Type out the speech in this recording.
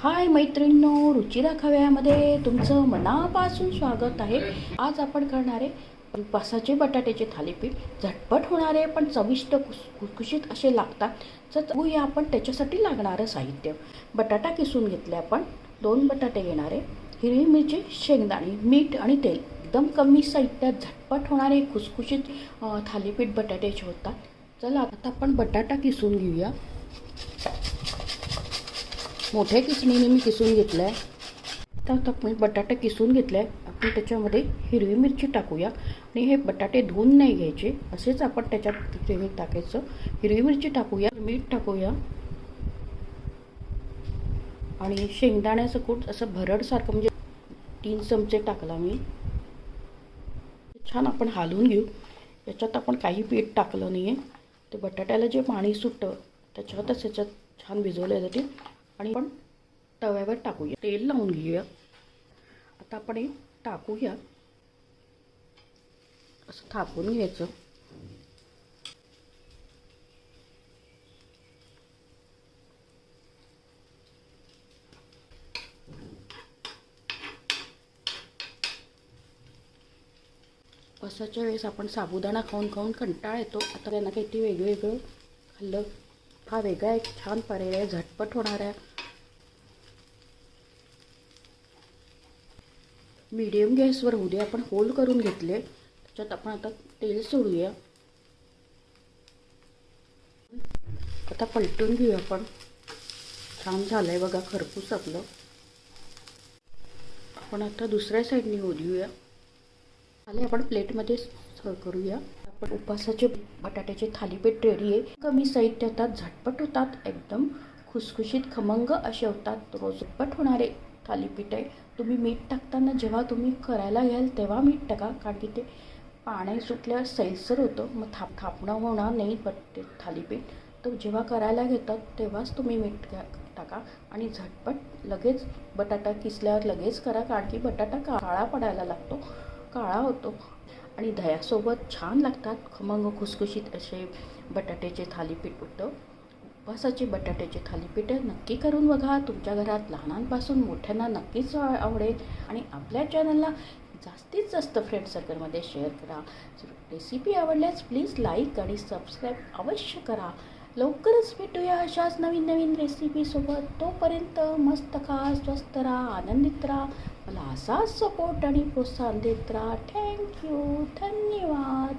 हाय मैत्रिणींनो, रुचिरा खव्यामध्ये तुमचं मनापासून स्वागत आहे. आज आपण करणार आहे उपासाचे बटाट्याचे थालीपीठ. झटपट होणारे पण चविष्ट खुसखुशीत असे लागतात. तर बघूया आपण त्याच्यासाठी लागणारं साहित्य. बटाटा किसून घेतले आपण, 2 बटाटे घेणार आहे, हिरवी मिरची, शेंगदाणे, मीठ आणि तेल. एकदम कमी साहित्यात झटपट होणारे खुसखुशीत थालीपीठ बटाट्याचे होतात. चला आता आपण बटाटा किसून घेऊया. मोठ्या किसणीने मी किसून घेतलं आहे. तर आपण बटाटा किसून घेतला आहे. आपण त्याच्यामध्ये हिरवी मिरची टाकूया आणि हे बटाटे धुवून नाही घ्यायचे, असेच आपण त्याच्यात ग्रेव्ही टाकायचं. हिरवी मिरची टाकूया, मीठ टाकूया आणि शेंगदाण्याचं कूट असं भरडसारखं म्हणजे 3 चमचे टाकला मी. छान आपण हलवून घेऊ. याच्यात आपण काही पीठ टाकलं नाही आहे. ते बटाट्याला जे पाणी सुटतं त्याच्यातच याच्यात छान भिजवले जाते. आणि आपण तव्यावर टाकूया, तेल लावून घेऊया. आता आपण हे टाकूया, असं थापून घ्यायचं. उपासाच्या वेळेस आपण साबुदाणा खाऊन खाऊन कंटाळा येतो. आता त्यांना काहीतरी वेगळं खाल्लं. हा वेगळा एक छान पर्याय आहे, झटपट होणार आहे. मीडियम गॅसवर होऊ दे. आपण होल करून घेतले. त्याच्यात आपण आता तेल सोडूया. आता पलटून घेऊया आपण. छान झालं आहे बघा खरपूस आपलं. आपण आता दुसऱ्या साईडने होऊ देऊया. आले आपण प्लेटमध्ये सर्व करूया. आपण उपासाचे बटाट्याचे थालीपीठ रेडी आहे. कमी साहित्यात झटपट होतात, एकदम खुसखुशीत खमंग असे होतात. रोज झटपट होणारे थालीपीठ आहे. तुम्ही मीठ टाकताना जेव्हा तुम्ही करायला घ्याल तेव्हा मीठ टाका, कारण की ते पाणी सुटल्यावर सैलसर होतं, मग थापणं होणार नाही ते थालीपीठ. तर जेव्हा करायला घेतात तेव्हाच तुम्ही मीठ टाका आणि झटपट लगेच बटाटा किसल्यावर लगेच करा, कारण की बटाटा काळा पडायला लागतो, काळा होतो आणि दह्यासोबत छान लागतात. खमंग खुसखुशीत असे बटाट्याचे थालीपीठ होतं. उपासाचे बटाट्याचे थालीपीठ नक्की करून बघा. तुमच्या घरात लहानांपासून मोठ्यांना नक्कीच आवडेल. आणि आपल्या चॅनलला जास्तीत जास्त फ्रेंड सर्कलमध्ये शेअर करा. रेसिपी आवडल्यास प्लीज लाईक आणि सबस्क्राईब अवश्य करा. लवकरच भेटूया अशाच नवीन नवीन रेसिपीसोबत. तोपर्यंत मस्त खा, स्वस्त राहा, आनंदित राहा. मला असाच सपोर्ट आणि प्रोत्साहन देत राहा. थँक्यू, धन्यवाद.